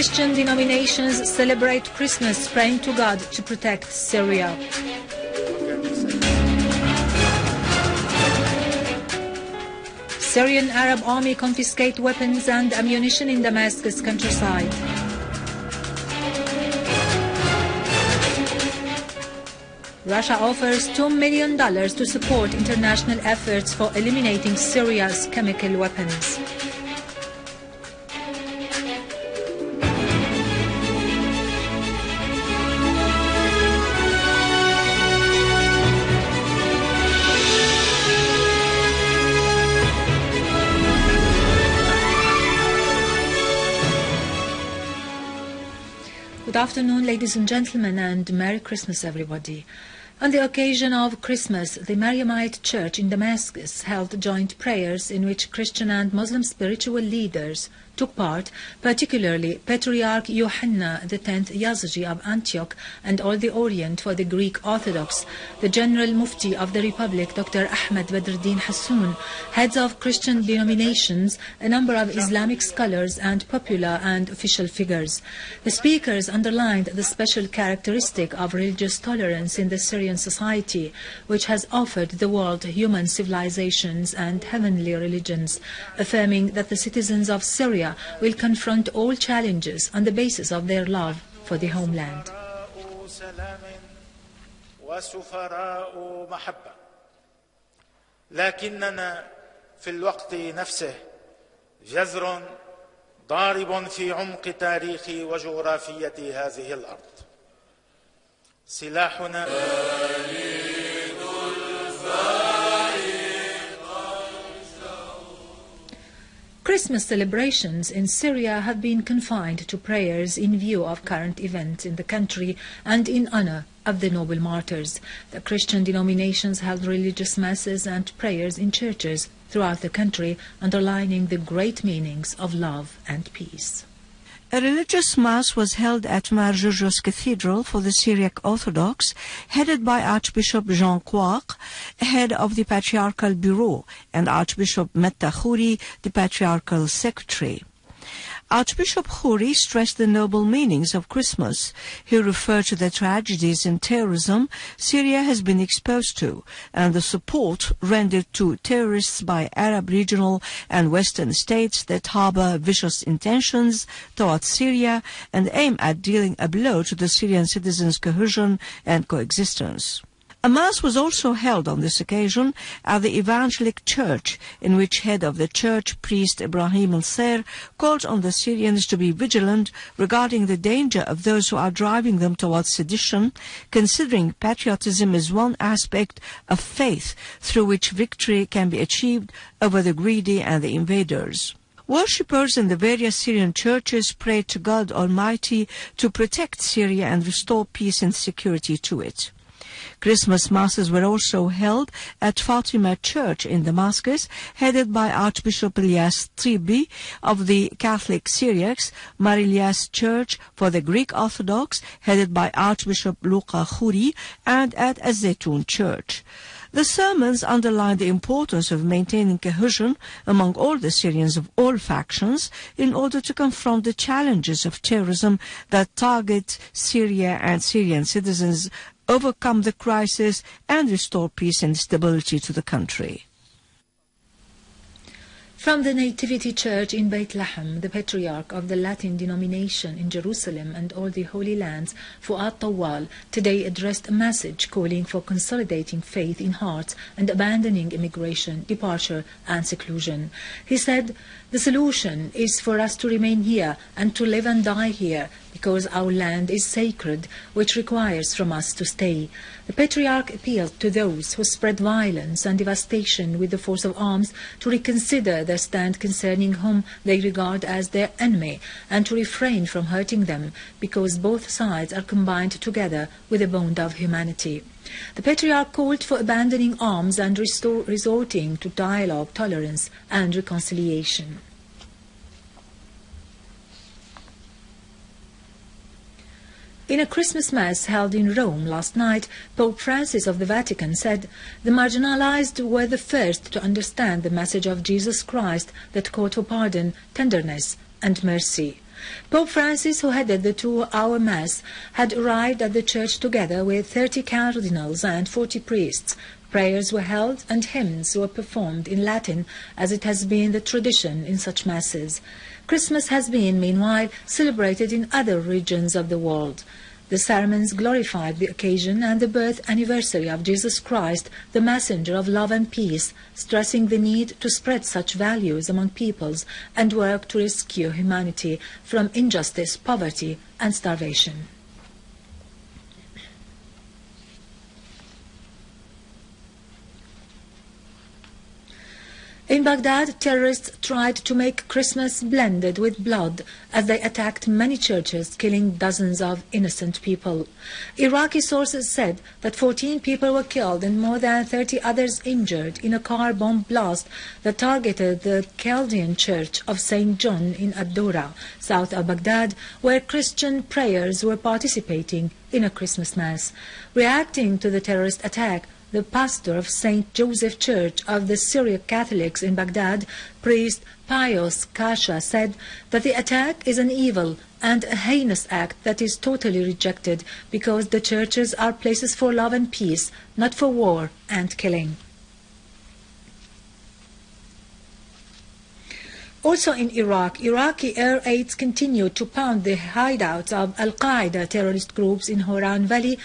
Christian denominations celebrate Christmas, praying to God to protect Syria. Syrian Arab army confiscate weapons and ammunition in Damascus countryside. Russia offers $2 million to support international efforts for eliminating Syria's chemical weapons. Good afternoon, ladies and gentlemen, and Merry Christmas, everybody. On the occasion of Christmas, the Mariamite Church in Damascus held joint prayers in which Christian and Muslim spiritual leaders took part, particularly Patriarch Yohanna X Yazigi of Antioch and all the Orient for the Greek Orthodox, the General Mufti of the Republic, Dr. Ahmed Badruddin Hassoun, heads of Christian denominations, a number of Islamic scholars and popular and official figures. The speakers underlined the special characteristic of religious tolerance in the Syrian society, which has offered the world human civilizations and heavenly religions, affirming that the citizens of Syria will confront all challenges on the basis of their love for the homeland. لكننا في الوقت نفسه جذر ضارب في عمق تاريخ وجغرافية هذه الأرض. سلاحنا Christmas celebrations in Syria have been confined to prayers in view of current events in the country and in honor of the noble martyrs. The Christian denominations held religious masses and prayers in churches throughout the country, underlining the great meanings of love and peace. A religious mass was held at Mar Georges Cathedral for the Syriac Orthodox, headed by Archbishop Jean Quoc, head of the Patriarchal Bureau, and Archbishop Metta Khouri, the Patriarchal Secretary. Archbishop Khouri stressed the noble meanings of Christmas. He referred to the tragedies in terrorism Syria has been exposed to and the support rendered to terrorists by Arab regional and Western states that harbor vicious intentions towards Syria and aim at dealing a blow to the Syrian citizens' cohesion and coexistence. A mass was also held on this occasion at the Evangelic Church, in which head of the church, priest Ibrahim al-Ser, called on the Syrians to be vigilant regarding the danger of those who are driving them towards sedition, considering patriotism as one aspect of faith through which victory can be achieved over the greedy and the invaders. Worshippers in the various Syrian churches prayed to God Almighty to protect Syria and restore peace and security to it. Christmas masses were also held at Fatima Church in Damascus, headed by Archbishop Ilyas Tribi of the Catholic Syriacs, Mar Ilyas Church for the Greek Orthodox, headed by Archbishop Luca Khouri, and at Az-Zaytun Church. The sermons underlined the importance of maintaining cohesion among all the Syrians of all factions in order to confront the challenges of terrorism that target Syria and Syrian citizens, overcome the crisis and restore peace and stability to the country. From the Nativity Church in Bethlehem, the Patriarch of the Latin denomination in Jerusalem and all the Holy Lands, Patriarch Tawal, today addressed a message calling for consolidating faith in hearts and abandoning immigration, departure and seclusion. He said, "The solution is for us to remain here and to live and die here, because our land is sacred, which requires from us to stay." The Patriarch appealed to those who spread violence and devastation with the force of arms to reconsider their stand concerning whom they regard as their enemy and to refrain from hurting them, because both sides are combined together with a bond of humanity. The Patriarch called for abandoning arms and resorting to dialogue, tolerance and reconciliation. In a Christmas Mass held in Rome last night, Pope Francis of the Vatican said, "The marginalized were the first to understand the message of Jesus Christ that called for pardon, tenderness and mercy." Pope Francis, who headed the 2-hour Mass, had arrived at the church together with 30 cardinals and 40 priests. Prayers were held and hymns were performed in Latin, as it has been the tradition in such Masses. Christmas has been, meanwhile, celebrated in other regions of the world. The sermons glorified the occasion and the birth anniversary of Jesus Christ, the messenger of love and peace, stressing the need to spread such values among peoples and work to rescue humanity from injustice, poverty and starvation. In Baghdad, terrorists tried to make Christmas blended with blood as they attacked many churches, killing dozens of innocent people. Iraqi sources said that 14 people were killed and more than 30 others injured in a car bomb blast that targeted the Chaldean church of St. John in Ad-Dura, south of Baghdad, where Christian prayers were participating in a Christmas Mass. Reacting to the terrorist attack, the pastor of St. Joseph Church of the Syriac Catholics in Baghdad, priest Pius Kasha, said that the attack is an evil and a heinous act that is totally rejected because the churches are places for love and peace, not for war and killing. Also in Iraq, Iraqi air raids continued to pound the hideouts of al-Qaeda terrorist groups in Horan Valley,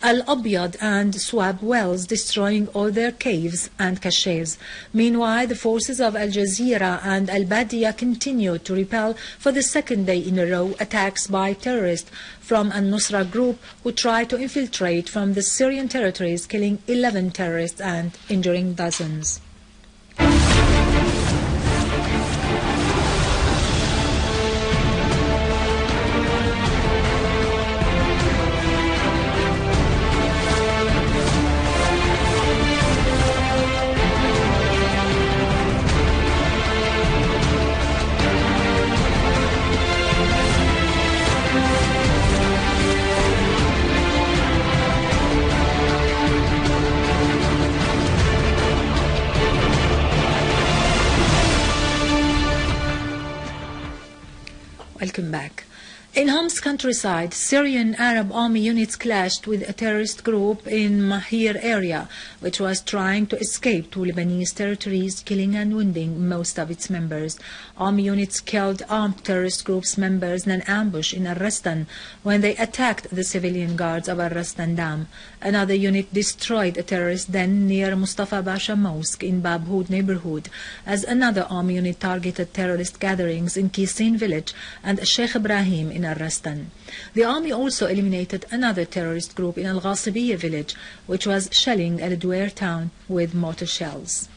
Al-Abyad and Swab Wells, destroying all their caves and caches. Meanwhile, the forces of Al Jazeera and Al-Badiya continued to repel for the second day in a row attacks by terrorists from Al-Nusra group who tried to infiltrate from the Syrian territories, killing 11 terrorists and injuring dozens. Welcome back. In Hom's countryside, Syrian Arab army units clashed with a terrorist group in Mahir area, which was trying to escape to Lebanese territories, killing and wounding most of its members. Army units killed armed terrorist group's members in an ambush in Al-Rastan when they attacked the civilian guards of Al-Rastan Dam. Another unit destroyed a terrorist den near Mustafa Basha Mosque in Babhoud neighborhood, as another army unit targeted terrorist gatherings in Kisin village and Sheikh Ibrahim in Al-Rastan. The army also eliminated another terrorist group in Al-Ghasibiyya village, which was shelling Al-Duair town with mortar shells.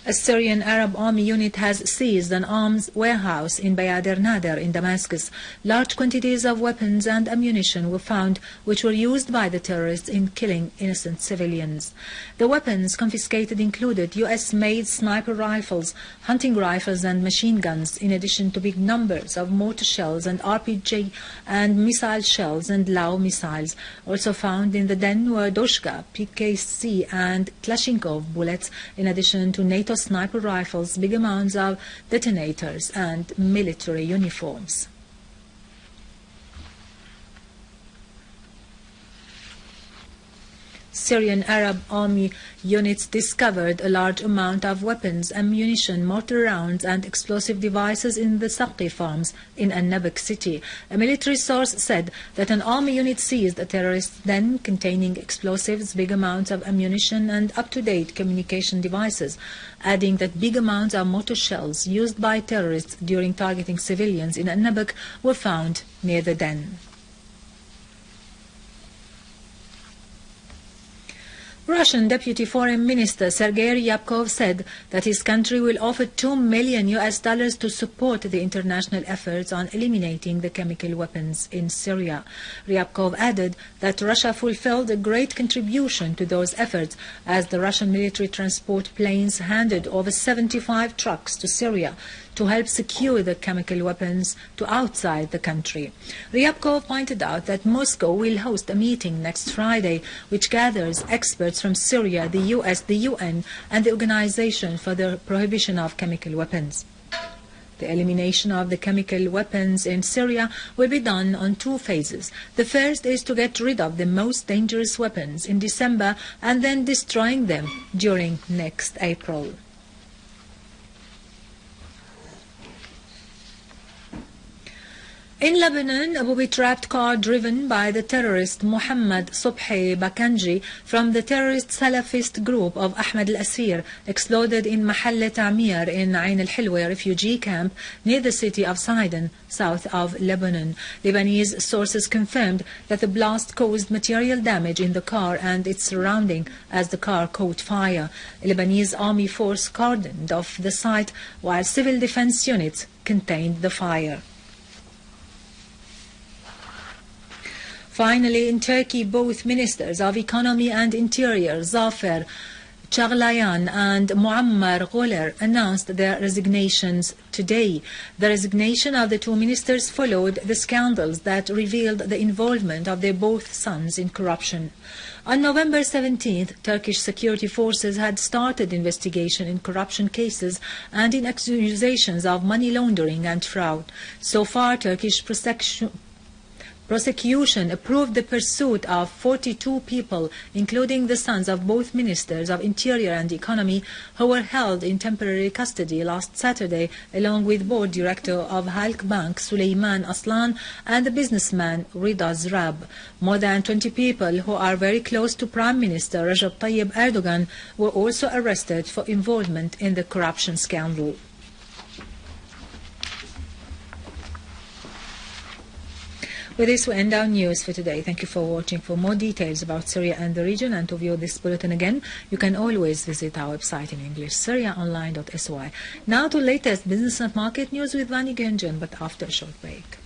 A Syrian Arab army unit has seized an arms warehouse in Bayadir Nader in Damascus. Large quantities of weapons and ammunition were found, which were used by the terrorists in killing innocent civilians. The weapons confiscated included US-made sniper rifles, hunting rifles and machine guns, in addition to big numbers of mortar shells and RPG and missile shells and Lao missiles. Also found in the den were Doshka, PKC and Kalashnikov bullets, in addition to NATO sniper rifles, big amounts of detonators and military uniforms. Syrian Arab army units discovered a large amount of weapons, ammunition, mortar rounds and explosive devices in the Saqi farms in An-Nabak city. A military source said that an army unit seized a terrorist den containing explosives, big amounts of ammunition and up-to-date communication devices, adding that big amounts of mortar shells used by terrorists during targeting civilians in An-Nabak were found near the den. Russian Deputy Foreign Minister Sergei Ryabkov said that his country will offer $2 million to support the international efforts on eliminating the chemical weapons in Syria. Ryabkov added that Russia fulfilled a great contribution to those efforts, as the Russian military transport planes handed over 75 trucks to Syria to help secure the chemical weapons to outside the country. Ryabkov pointed out that Moscow will host a meeting next Friday which gathers experts from Syria, the US, the UN and the Organization for the Prohibition of Chemical Weapons. The elimination of the chemical weapons in Syria will be done on 2 phases. The first is to get rid of the most dangerous weapons in December and then destroying them during next April. In Lebanon, a booby-trapped car driven by the terrorist Mohammed Subhi Bakanji from the terrorist Salafist group of Ahmed al-Asir exploded in Mahal Ta'mir in el-Hilweh refugee camp near the city of Sidon, south of Lebanon. Lebanese sources confirmed that the blast caused material damage in the car and its surrounding as the car caught fire. A Lebanese army force cordoned off the site while civil defense units contained the fire. Finally, in Turkey, both ministers of Economy and Interior, Zafer Çağlayan and Muammar Gholer, announced their resignations today. The resignation of the 2 ministers followed the scandals that revealed the involvement of their both sons in corruption. On November 17th, Turkish security forces had started investigation in corruption cases and in accusations of money laundering and fraud. So far, Turkish prosecution approved the pursuit of 42 people, including the sons of both ministers of Interior and Economy, who were held in temporary custody last Saturday, along with board director of Halk Bank, Suleyman Aslan, and the businessman Rida Zrab. More than 20 people who are very close to Prime Minister Recep Tayyip Erdogan were also arrested for involvement in the corruption scandal. With this, we end our news for today. Thank you for watching. For more details about Syria and the region and to view this bulletin again, you can always visit our website in English, syriaonline.sy. Now to latest business and market news with Vani Genjan, but after a short break.